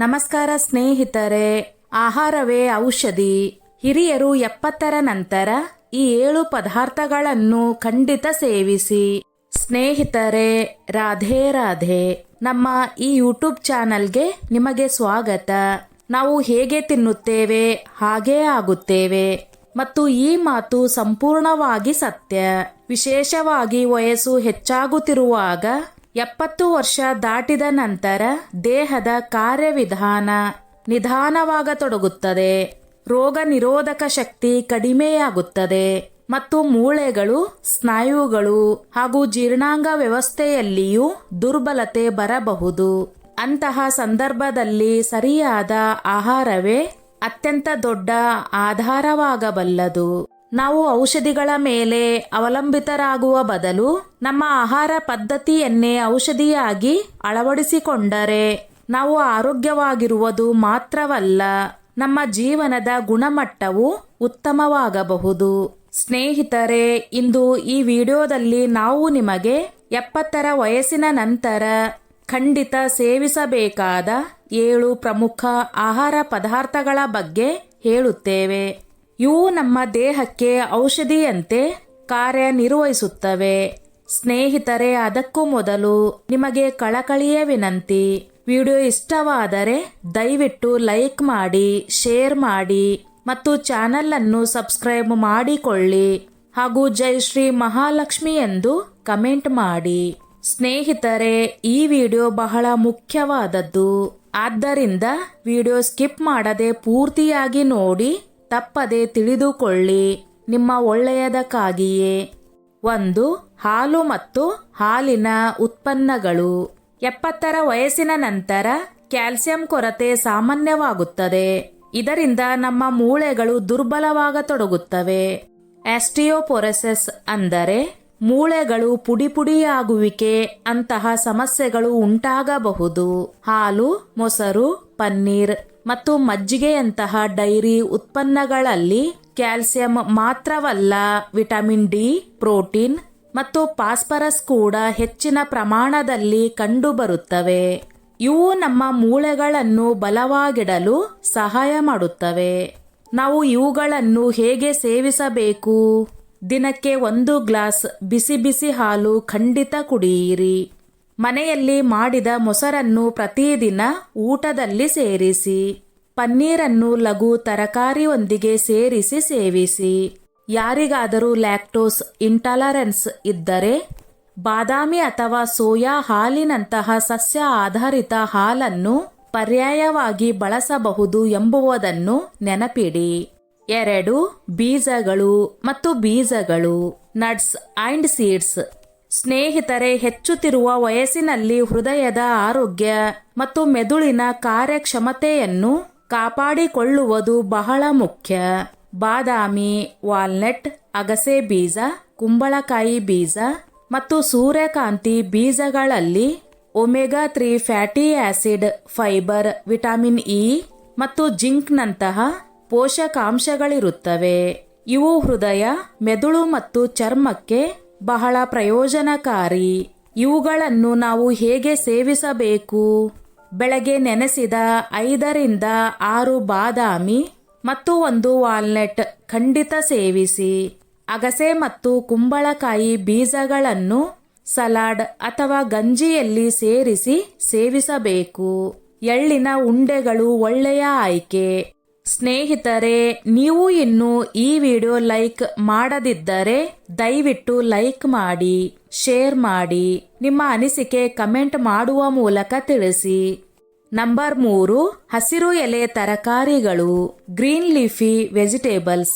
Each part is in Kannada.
ನಮಸ್ಕಾರ ಸ್ನೇಹಿತರೆ. ಆಹಾರವೇ ಔಷಧಿ. ಹಿರಿಯರು 70ರ ನಂತರ ಈ 7 ಪದಾರ್ಥಗಳನ್ನು ಖಂಡಿತ ಸೇವಿಸಿ. ಸ್ನೇಹಿತರೆ, ರಾಧೆ ರಾಧೆ. ನಮ್ಮ ಈ ಯೂಟ್ಯೂಬ್ ಚಾನಲ್ಗೆ ನಿಮಗೆ ಸ್ವಾಗತ. ನಾವು ಹೇಗೆ ತಿನ್ನುತ್ತೇವೆ ಹಾಗೇ ಆಗುತ್ತೇವೆ ಮತ್ತು ಈ ಮಾತು ಸಂಪೂರ್ಣವಾಗಿ ಸತ್ಯ. ವಿಶೇಷವಾಗಿ ವಯಸ್ಸು ಹೆಚ್ಚಾಗುತ್ತಿರುವಾಗ 70 ವರ್ಷ ದಾಟಿದ ನಂತರ ದೇಹದ ಕಾರ್ಯವಿಧಾನ ನಿಧಾನವಾಗತೊಡಗುತ್ತದೆ. ರೋಗ ನಿರೋಧಕ ಶಕ್ತಿ ಕಡಿಮೆಯಾಗುತ್ತದೆ ಮತ್ತು ಮೂಳೆಗಳು, ಸ್ನಾಯುಗಳು ಹಾಗೂ ಜೀರ್ಣಾಂಗ ವ್ಯವಸ್ಥೆಯಲ್ಲಿಯೂ ದುರ್ಬಲತೆ ಬರಬಹುದು. ಅಂತಹ ಸಂದರ್ಭದಲ್ಲಿ ಸರಿಯಾದ ಆಹಾರವೇ ಅತ್ಯಂತ ದೊಡ್ಡ ಆಧಾರವಾಗಬಲ್ಲದು. ನಾವು ಔಷಧಿಗಳ ಮೇಲೆ ಅವಲಂಬಿತರಾಗುವ ಬದಲು ನಮ್ಮ ಆಹಾರ ಪದ್ಧತಿಯನ್ನೇ ಔಷಧಿಯಾಗಿ ಅಳವಡಿಸಿಕೊಂಡರೆ ನಾವು ಆರೋಗ್ಯವಾಗಿರುವುದು ಮಾತ್ರವಲ್ಲ, ನಮ್ಮ ಜೀವನದ ಗುಣಮಟ್ಟವು ಉತ್ತಮವಾಗಬಹುದು. ಸ್ನೇಹಿತರೆ, ಇಂದು ಈ ವಿಡಿಯೋದಲ್ಲಿ ನಾವು ನಿಮಗೆ 70ರ ವಯಸ್ಸಿನ ನಂತರ ಖಂಡಿತ ಸೇವಿಸಬೇಕಾದ 7 ಪ್ರಮುಖ ಆಹಾರ ಪದಾರ್ಥಗಳ ಬಗ್ಗೆ ಹೇಳುತ್ತೇವೆ. ಇವು ನಮ್ಮ ದೇಹಕ್ಕೆ ಔಷಧಿಯಂತೆ ಕಾರ್ಯನಿರ್ವಹಿಸುತ್ತವೆ. ಸ್ನೇಹಿತರೆ, ಅದಕ್ಕೂ ಮೊದಲು ನಿಮಗೆ ಕಳಕಳಿಯ ವಿನಂತಿ. ವಿಡಿಯೋ ಇಷ್ಟವಾದರೆ ದಯವಿಟ್ಟು ಲೈಕ್ ಮಾಡಿ, ಶೇರ್ ಮಾಡಿ ಮತ್ತು ಚಾನೆಲ್ ಅನ್ನು ಸಬ್ಸ್ಕ್ರೈಬ್ ಮಾಡಿಕೊಳ್ಳಿ ಹಾಗೂ ಜೈ ಶ್ರೀ ಮಹಾಲಕ್ಷ್ಮಿ ಎಂದು ಕಮೆಂಟ್ ಮಾಡಿ. ಸ್ನೇಹಿತರೆ, ಈ ವಿಡಿಯೋ ಬಹಳ ಮುಖ್ಯವಾದದ್ದು. ಆದ್ದರಿಂದ ವಿಡಿಯೋ ಸ್ಕಿಪ್ ಮಾಡದೆ ಪೂರ್ತಿಯಾಗಿ ನೋಡಿ, ತಪ್ಪದೆ ತಿಳಿದುಕೊಳ್ಳಿ, ನಿಮ್ಮ ಒಳ್ಳೆಯದಕ್ಕಾಗಿಯೇ. 1. ಹಾಲು ಮತ್ತು ಹಾಲಿನ ಉತ್ಪನ್ನಗಳು. 70ರ ವಯಸ್ಸಿನ ನಂತರ ಕ್ಯಾಲ್ಸಿಯಂ ಕೊರತೆ ಸಾಮಾನ್ಯವಾಗುತ್ತದೆ. ಇದರಿಂದ ನಮ್ಮ ಮೂಳೆಗಳು ದುರ್ಬಲವಾಗತೊಡಗುತ್ತವೆ. ಆಸ್ಟಿಯೋಪೊರೋಸಿಸ್ ಅಂದರೆ ಮೂಳೆಗಳು ಪುಡಿಯಾಗುವಿಕೆ ಅಂತಹ ಸಮಸ್ಯೆಗಳು ಉಂಟಾಗಬಹುದು. ಹಾಲು, ಮೊಸರು, ಪನ್ನೀರ್ ಮತ್ತು ಮಜ್ಜಿಗೆಯಂತಹ ಡೈರಿ ಉತ್ಪನ್ನಗಳಲ್ಲಿ ಕ್ಯಾಲ್ಸಿಯಂ ಮಾತ್ರವಲ್ಲ, ವಿಟಮಿನ್ ಡಿ, ಪ್ರೋಟೀನ್ ಮತ್ತು ಫಾಸ್ಫರಸ್ ಕೂಡ ಹೆಚ್ಚಿನ ಪ್ರಮಾಣದಲ್ಲಿ ಕಂಡುಬರುತ್ತವೆ. ಇವು ನಮ್ಮ ಮೂಳೆಗಳನ್ನು ಬಲವಾಗಿಡಲು ಸಹಾಯ ಮಾಡುತ್ತವೆ. ನಾವು ಇವುಗಳನ್ನು ಹೇಗೆ ಸೇವಿಸಬೇಕು? ದಿನಕ್ಕೆ 1 ಗ್ಲಾಸ್ ಬಿಸಿ ಹಾಲು ಖಂಡಿತ ಕುಡಿಯಿರಿ. ಮನೆಯಲ್ಲಿ ಮಾಡಿದ ಮೊಸರನ್ನು ಪ್ರತಿದಿನ ಊಟದಲ್ಲಿ ಸೇರಿಸಿ. ಪನ್ನೀರನ್ನು ಲಘು ತರಕಾರಿಯೊಂದಿಗೆ ಸೇರಿಸಿ ಸೇವಿಸಿ. ಯಾರಿಗಾದರೂ ಲ್ಯಾಕ್ಟೋಸ್ ಇಂಟಾಲರೆನ್ಸ್ ಇದ್ದರೆ ಬಾದಾಮಿ ಅಥವಾ ಸೋಯಾ ಹಾಲಿನಂತಹ ಸಸ್ಯ ಆಧಾರಿತ ಹಾಲನ್ನು ಪರ್ಯಾಯವಾಗಿ ಬಳಸಬಹುದು ಎಂಬುದನ್ನು ನೆನಪಿಡಿ. 2. ಬೀಜಗಳು ಮತ್ತು ಬೀಜಗಳು, ನಟ್ಸ್ ಅಂಡ್ ಸೀಡ್ಸ್. ಸ್ನೇಹಿತರೆ, ಹೆಚ್ಚುತ್ತಿರುವ ವಯಸ್ಸಿನಲ್ಲಿ ಹೃದಯದ ಆರೋಗ್ಯ ಮತ್ತು ಮೆದುಳಿನ ಕಾರ್ಯಕ್ಷಮತೆಯನ್ನು ಕಾಪಾಡಿಕೊಳ್ಳುವುದು ಬಹಳ ಮುಖ್ಯ. ಬಾದಾಮಿ, ವಾಲ್ನಟ್, ಅಗಸೆ ಬೀಜ, ಕುಂಬಳಕಾಯಿ ಬೀಜ ಮತ್ತು ಸೂರ್ಯಕಾಂತಿ ಬೀಜಗಳಲ್ಲಿ omega 3 fatty acid, fibre, vitamin E ಮತ್ತು ಜಿಂಕ್ನಂತಹ ಪೋಷಕಾಂಶಗಳಿರುತ್ತವೆ. ಇವು ಹೃದಯ, ಮೆದುಳು ಮತ್ತು ಚರ್ಮಕ್ಕೆ ಬಹಳ ಪ್ರಯೋಜನಕಾರಿ. ಇವುಗಳನ್ನು ನಾವು ಹೇಗೆ ಸೇವಿಸಬೇಕು? ಬೆಳಗ್ಗೆ ನೆನೆಸಿದ 5 ರಿಂದ 6 ಬಾದಾಮಿ ಮತ್ತು 1 ವಾಲ್ನಟ್ ಖಂಡಿತ ಸೇವಿಸಿ. ಅಗಸೆ ಮತ್ತು ಕುಂಬಳಕಾಯಿ ಬೀಜಗಳನ್ನು ಸಲಾಡ್ ಅಥವಾ ಗಂಜಿಯಲ್ಲಿ ಸೇರಿಸಿ ಸೇವಿಸಬೇಕು. ಎಳ್ಳಿನ ಉಂಡೆಗಳು ಒಳ್ಳೆಯ ಆಯ್ಕೆ. ಸ್ನೇಹಿತರೆ, ನೀವು ಇನ್ನೂ ಈ ವಿಡಿಯೋ ಲೈಕ್ ಮಾಡದಿದ್ದರೆ ದಯವಿಟ್ಟು ಲೈಕ್ ಮಾಡಿ, ಶೇರ್ ಮಾಡಿ, ನಿಮ್ಮ ಅನಿಸಿಕೆ ಕಮೆಂಟ್ ಮಾಡುವ ಮೂಲಕ ತಿಳಿಸಿ. ನಂಬರ್ 3. ಹಸಿರು ಎಲೆ ತರಕಾರಿಗಳು, ಗ್ರೀನ್ ಲೀಫಿ ವೆಜಿಟೇಬಲ್ಸ್.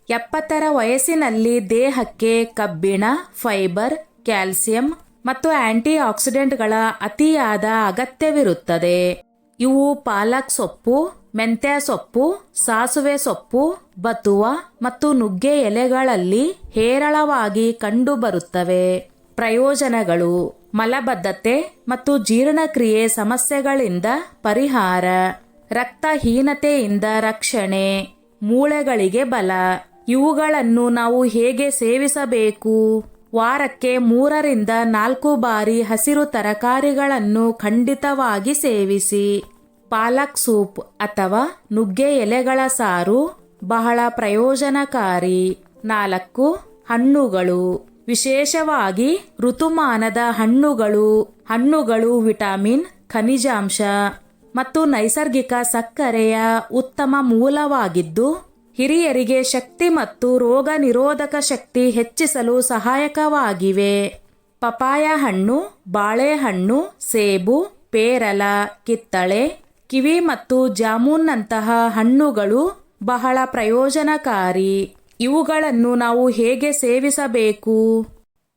70ರ ವಯಸ್ಸಿನಲ್ಲಿ ದೇಹಕ್ಕೆ ಕಬ್ಬಿಣ, ಫೈಬರ್, ಕ್ಯಾಲ್ಸಿಯಂ ಮತ್ತು ಆಂಟಿ ಆಕ್ಸಿಡೆಂಟ್ಗಳ ಅತಿಯಾದ ಅಗತ್ಯವಿರುತ್ತದೆ. ಇವು ಪಾಲಕ್ ಸೊಪ್ಪು, ಮೆಂತ್ಯ ಸೊಪ್ಪು, ಸಾಸುವೆ ಸೊಪ್ಪು, ಬತುವ ಮತ್ತು ನುಗ್ಗೆ ಎಲೆಗಳಲ್ಲಿ ಹೇರಳವಾಗಿ ಕಂಡುಬರುತ್ತವೆ. ಪ್ರಯೋಜನಗಳು: ಮಲಬದ್ಧತೆ ಮತ್ತು ಜೀರ್ಣಕ್ರಿಯೆ ಸಮಸ್ಯೆಗಳಿಂದ ಪರಿಹಾರ, ರಕ್ತಹೀನತೆಯಿಂದ ರಕ್ಷಣೆ, ಮೂಳೆಗಳಿಗೆ ಬಲ. ಇವುಗಳನ್ನು ನಾವು ಹೇಗೆ ಸೇವಿಸಬೇಕು? ವಾರಕ್ಕೆ 3 ರಿಂದ 4 ಬಾರಿ ಹಸಿರು ತರಕಾರಿಗಳನ್ನು ಖಂಡಿತವಾಗಿ ಸೇವಿಸಿ. ಪಾಲಕ್ ಸೂಪ್ ಅಥವಾ ನುಗ್ಗೆ ಎಲೆಗಳ ಸಾರು ಬಹಳ ಪ್ರಯೋಜನಕಾರಿ. 4. ಹಣ್ಣುಗಳು. ವಿಶೇಷವಾಗಿ ಋತುಮಾನದ ಹಣ್ಣುಗಳು ವಿಟಮಿನ್, ಖನಿಜಾಂಶ ಮತ್ತು ನೈಸರ್ಗಿಕ ಸಕ್ಕರೆಯ ಉತ್ತಮ ಮೂಲವಾಗಿದ್ದು ಹಿರಿಯರಿಗೆ ಶಕ್ತಿ ಮತ್ತು ರೋಗ ನಿರೋಧಕ ಶಕ್ತಿ ಹೆಚ್ಚಿಸಲು ಸಹಾಯಕವಾಗಿವೆ. ಪಪಾಯ ಹಣ್ಣು, ಬಾಳೆಹಣ್ಣು, ಸೇಬು, ಪೇರಲ, ಕಿತ್ತಳೆ, ಕಿವಿ ಮತ್ತು ಜಾಮೂನ್ನಂತಹ ಹಣ್ಣುಗಳು ಬಹಳ ಪ್ರಯೋಜನಕಾರಿ. ಇವುಗಳನ್ನು ನಾವು ಹೇಗೆ ಸೇವಿಸಬೇಕು?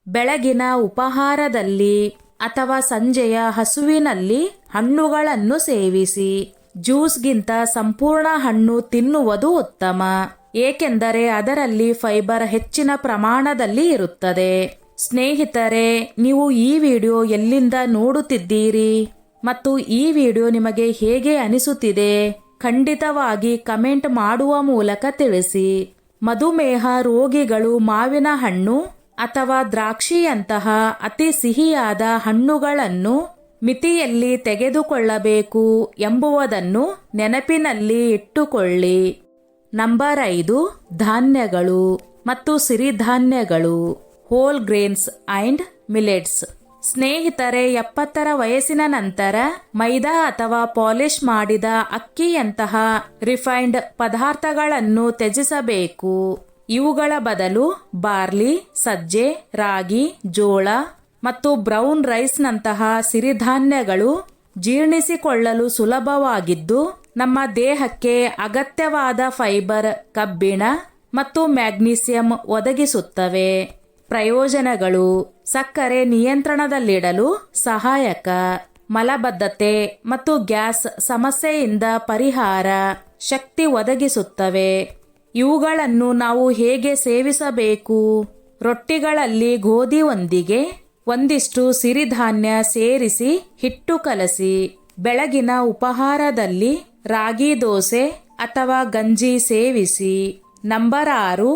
ಬೆಳಗಿನ ಉಪಹಾರದಲ್ಲಿ ಅಥವಾ ಸಂಜೆಯ ಹಸುವಿನಲ್ಲಿ ಹಣ್ಣುಗಳನ್ನು ಸೇವಿಸಿ. ಜ್ಯೂಸ್ಗಿಂತ ಸಂಪೂರ್ಣ ಹಣ್ಣು ತಿನ್ನುವುದು ಉತ್ತಮ, ಏಕೆಂದರೆ ಅದರಲ್ಲಿ ಫೈಬರ್ ಹೆಚ್ಚಿನ ಪ್ರಮಾಣದಲ್ಲಿ ಇರುತ್ತದೆ. ಸ್ನೇಹಿತರೆ, ನೀವು ಈ ವಿಡಿಯೋ ಎಲ್ಲಿಂದ ನೋಡುತ್ತಿದ್ದೀರಿ ಮತ್ತು ಈ ವಿಡಿಯೋ ನಿಮಗೆ ಹೇಗೆ ಅನಿಸುತ್ತಿದೆ? ಖಂಡಿತವಾಗಿ ಕಮೆಂಟ್ ಮಾಡುವ ಮೂಲಕ ತಿಳಿಸಿ. ಮಧುಮೇಹ ರೋಗಿಗಳು ಮಾವಿನ ಹಣ್ಣು ಅಥವಾ ದ್ರಾಕ್ಷಿಯಂತಹ ಅತಿ ಸಿಹಿಯಾದ ಹಣ್ಣುಗಳನ್ನು ಮಿತಿಯಲ್ಲಿ ತೆಗೆದುಕೊಳ್ಳಬೇಕು ಎಂಬುದನ್ನು ನೆನಪಿನಲ್ಲಿ ಇಟ್ಟುಕೊಳ್ಳಿ. ನಂಬರ್ 5. ಧಾನ್ಯಗಳು ಮತ್ತು ಸಿರಿಧಾನ್ಯಗಳು, ಹೋಲ್ ಗ್ರೇನ್ಸ್ ಅಂಡ್ ಮಿಲೆಟ್ಸ್. ಸ್ನೇಹಿತರೆ, 70ರ ವಯಸ್ಸಿನ ನಂತರ ಮೈದಾ ಅಥವಾ ಪಾಲಿಶ್ ಮಾಡಿದ ಅಕ್ಕಿಯಂತಹ ರಿಫೈನ್ಡ್ ಪದಾರ್ಥಗಳನ್ನು ತ್ಯಜಿಸಬೇಕು. ಇವುಗಳ ಬದಲು ಬಾರ್ಲಿ, ಸಜ್ಜೆ, ರಾಗಿ, ಜೋಳ ಮತ್ತು ಬ್ರೌನ್ ರೈಸ್ನಂತಹ ಸಿರಿಧಾನ್ಯಗಳು ಜೀರ್ಣಿಸಿಕೊಳ್ಳಲು ಸುಲಭವಾಗಿದ್ದು ನಮ್ಮ ದೇಹಕ್ಕೆ ಅಗತ್ಯವಾದ ಫೈಬರ್, ಕಬ್ಬಿಣ ಮತ್ತು ಮ್ಯಾಗ್ನೀಸಿಯಂ ಒದಗಿಸುತ್ತವೆ. ಪ್ರಯೋಜನಗಳು: ಸಕ್ಕರೆ ನಿಯಂತ್ರಣದಲ್ಲಿಡಲು ಸಹಾಯಕ, ಮಲಬದ್ಧತೆ ಮತ್ತು ಗ್ಯಾಸ್ ಸಮಸ್ಯೆಯಿಂದ ಪರಿಹಾರ, ಶಕ್ತಿ ಒದಗಿಸುತ್ತವೆ. ಇವುಗಳನ್ನು ನಾವು ಹೇಗೆ ಸೇವಿಸಬೇಕು? ರೊಟ್ಟಿಗಳಲ್ಲಿ ಗೋಧಿಯೊಂದಿಗೆ ಒಂದಿಷ್ಟು ಸಿರಿಧಾನ್ಯ ಸೇರಿಸಿ ಹಿಟ್ಟು ಕಲಸಿ. ಬೆಳಗಿನ ಉಪಹಾರದಲ್ಲಿ ರಾಗಿ ದೋಸೆ ಅಥವಾ ಗಂಜಿ ಸೇವಿಸಿ. ನಂಬರ್ 6.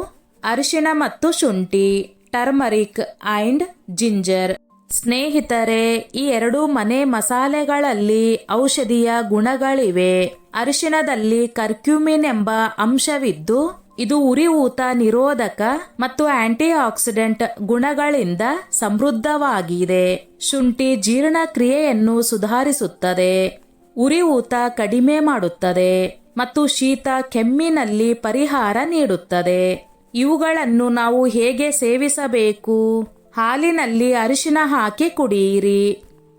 ಅರಿಶಿಣ ಮತ್ತು ಶುಂಠಿ, ಟರ್ಮರಿಕ್ ಅಂಡ್ ಜಿಂಜರ್. ಸ್ನೇಹಿತರೆ, ಈ 2 ಮನೆ ಮಸಾಲೆಗಳಲ್ಲಿ ಔಷಧೀಯ ಗುಣಗಳಿವೆ. ಅರಿಶಿಣದಲ್ಲಿ ಕರ್ಕ್ಯೂಮಿನ್ ಎಂಬ ಅಂಶವಿದ್ದು ಇದು ಉರಿಯೂತ ನಿರೋಧಕ ಮತ್ತು ಆಂಟಿ ಆಕ್ಸಿಡೆಂಟ್ ಗುಣಗಳಿಂದ ಸಮೃದ್ಧವಾಗಿದೆ. ಶುಂಠಿ ಜೀರ್ಣಕ್ರಿಯೆಯನ್ನು ಸುಧಾರಿಸುತ್ತದೆ, ಉರಿಯೂತ ಕಡಿಮೆ ಮಾಡುತ್ತದೆ ಮತ್ತು ಶೀತ ಕೆಮ್ಮಿನಲ್ಲಿ ಪರಿಹಾರ ನೀಡುತ್ತದೆ. ಇವುಗಳನ್ನು ನಾವು ಹೇಗೆ ಸೇವಿಸಬೇಕು? ಹಾಲಿನಲ್ಲಿ ಅರಿಶಿಣ ಹಾಕಿ ಕುಡಿಯಿರಿ,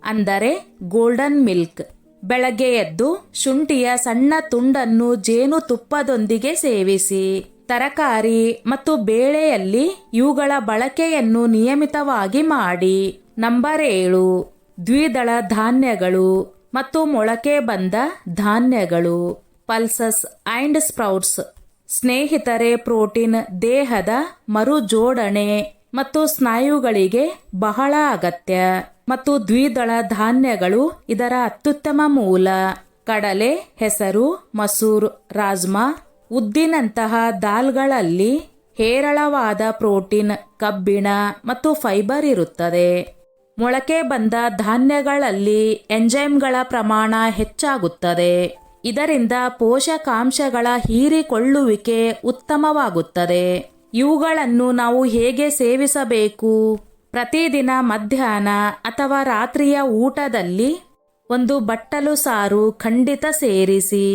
ಅಂದರೆ ಗೋಲ್ಡನ್ ಮಿಲ್ಕ್. ಬೆಳಗ್ಗೆ ಎದ್ದು ಶುಂಠಿಯ ಸಣ್ಣ ತುಂಡನ್ನು ಜೇನುತುಪ್ಪದೊಂದಿಗೆ ಸೇವಿಸಿ. ತರಕಾರಿ ಮತ್ತು ಬೇಳೆಯಲ್ಲಿ ಇವುಗಳ ಬಳಕೆಯನ್ನು ನಿಯಮಿತವಾಗಿ ಮಾಡಿ. ನಂಬರ್ 7. ದ್ವಿದಳ ಧಾನ್ಯಗಳು ಮತ್ತು ಮೊಳಕೆ ಬಂದ ಧಾನ್ಯಗಳು, ಪಲ್ಸಸ್ ಅಂಡ್ ಸ್ಪ್ರೌಟ್ಸ್. ಸ್ನೇಹಿತರೆ, ಪ್ರೋಟೀನ್ ದೇಹದ ಮರುಜೋಡಣೆ ಮತ್ತು ಸ್ನಾಯುಗಳಿಗೆ ಬಹಳ ಅಗತ್ಯ ಮತ್ತು ದ್ವಿದಳ ಧಾನ್ಯಗಳು ಇದರ ಅತ್ಯುತ್ತಮ ಮೂಲ. ಕಡಲೆ, ಹೆಸರು, ಮಸೂರ್, ರಾಜ್ಮಾ, ಉದ್ದಿನಂತಹ ದಾಲ್ಗಳಲ್ಲಿ ಹೇರಳವಾದ ಪ್ರೋಟೀನ್, ಕಬ್ಬಿಣ ಮತ್ತು ಫೈಬರ್ ಇರುತ್ತದೆ. ಮೊಳಕೆ ಬಂದ ಧಾನ್ಯಗಳಲ್ಲಿ ಎಂಜೈಮ್ಗಳ ಪ್ರಮಾಣ ಹೆಚ್ಚಾಗುತ್ತದೆ. ಇದರಿಂದ ಪೋಷಕಾಂಶಗಳ ಹೀರಿಕೊಳ್ಳುವಿಕೆ ಉತ್ತಮವಾಗುತ್ತದೆ. ಇವುಗಳನ್ನು ನಾವು ಹೇಗೆ ಸೇವಿಸಬೇಕು? ಪ್ರತಿದಿನ ಮಧ್ಯಾಹ್ನ ಅಥವಾ ರಾತ್ರಿಯ ಊಟದಲ್ಲಿ ಒಂದು ಬಟ್ಟಲು ಸಾರು ಖಂಡಿತ ಸೇರಿಸಿ.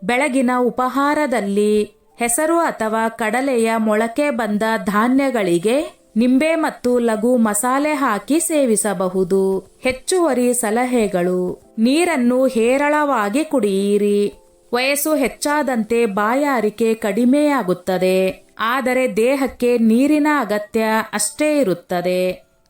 ಬೆಳಗಿನ ಉಪಹಾರದಲ್ಲಿ ಹೆಸರು ಅಥವಾ ಕಡಲೆಯ ಮೊಳಕೆ ಬಂದ ಧಾನ್ಯಗಳಿಗೆ ನಿಂಬೆ ಮತ್ತು ಲಘು ಮಸಾಲೆ ಹಾಕಿ ಸೇವಿಸಬಹುದು. ಹೆಚ್ಚುವರಿ ಸಲಹೆಗಳು: ನೀರನ್ನು ಹೇರಳವಾಗಿ ಕುಡಿಯಿರಿ. ವಯಸ್ಸು ಹೆಚ್ಚಾದಂತೆ ಬಾಯಾರಿಕೆ ಕಡಿಮೆಯಾಗುತ್ತದೆ, ಆದರೆ ದೇಹಕ್ಕೆ ನೀರಿನ ಅಗತ್ಯ ಅಷ್ಟೇ ಇರುತ್ತದೆ.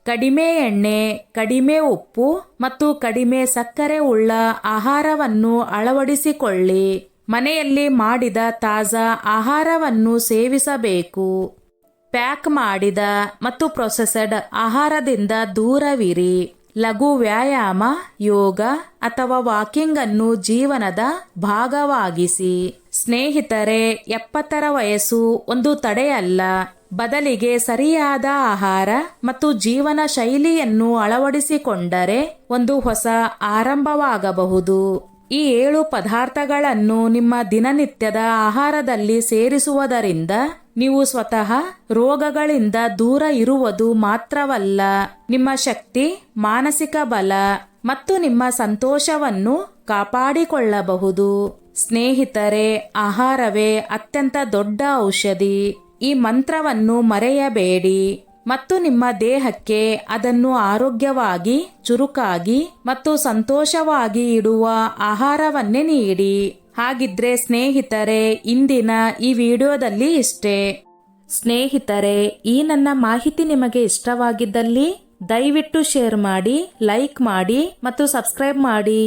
ಕಡಿಮೆ ಎಣ್ಣೆ, ಕಡಿಮೆ ಉಪ್ಪು ಮತ್ತು ಕಡಿಮೆ ಸಕ್ಕರೆ ಉಳ್ಳ ಆಹಾರವನ್ನು ಅಳವಡಿಸಿಕೊಳ್ಳಿ. ಮನೆಯಲ್ಲಿ ಮಾಡಿದ ತಾಜಾ ಆಹಾರವನ್ನು ಸೇವಿಸಬೇಕು. ಪ್ಯಾಕ್ ಮಾಡಿದ ಮತ್ತು ಪ್ರೊಸೆಸ್ಡ್ ಆಹಾರದಿಂದ ದೂರವಿರಿ. ಲಘು ವ್ಯಾಯಾಮ, ಯೋಗ ಅಥವಾ ವಾಕಿಂಗ್ ಅನ್ನು ಜೀವನದ ಭಾಗವಾಗಿಸಿ. ಸ್ನೇಹಿತರೆ, 70ರ ವಯಸ್ಸು ಒಂದು ತಡೆಯಲ್ಲ, ಬದಲಿಗೆ ಸರಿಯಾದ ಆಹಾರ ಮತ್ತು ಜೀವನ ಶೈಲಿಯನ್ನು ಅಳವಡಿಸಿಕೊಂಡರೆ ಒಂದು ಹೊಸ ಆರಂಭವಾಗಬಹುದು. ಈ 7 ಪದಾರ್ಥಗಳನ್ನು ನಿಮ್ಮ ದಿನನಿತ್ಯದ ಆಹಾರದಲ್ಲಿ ಸೇರಿಸುವುದರಿಂದ ನೀವು ಸ್ವತಃ ರೋಗಗಳಿಂದ ದೂರ ಇರುವುದು ಮಾತ್ರವಲ್ಲ, ನಿಮ್ಮ ಶಕ್ತಿ, ಮಾನಸಿಕ ಬಲ ಮತ್ತು ನಿಮ್ಮ ಸಂತೋಷವನ್ನು ಕಾಪಾಡಿಕೊಳ್ಳಬಹುದು. ಸ್ನೇಹಿತರೆ, ಆಹಾರವೇ ಅತ್ಯಂತ ದೊಡ್ಡ ಔಷಧಿ. ಈ ಮಂತ್ರವನ್ನು ಮರೆಯಬೇಡಿ ಮತ್ತು ನಿಮ್ಮ ದೇಹಕ್ಕೆ ಅದನ್ನು ಆರೋಗ್ಯವಾಗಿ, ಚುರುಕಾಗಿ ಮತ್ತು ಸಂತೋಷವಾಗಿ ಇಡುವ ಆಹಾರವನ್ನೇ ನೀಡಿ. ಹಾಗಿದ್ರೆ ಸ್ನೇಹಿತರೆ, ಇಂದಿನ ಈ ವಿಡಿಯೋದಲ್ಲಿ ಇಷ್ಟೇ. ಸ್ನೇಹಿತರೆ, ಈ ನನ್ನ ಮಾಹಿತಿ ನಿಮಗೆ ಇಷ್ಟವಾಗಿದ್ದಲ್ಲಿ ದಯವಿಟ್ಟು ಶೇರ್ ಮಾಡಿ, ಲೈಕ್ ಮಾಡಿ ಮತ್ತು ಸಬ್ಸ್ಕ್ರೈಬ್ ಮಾಡಿ.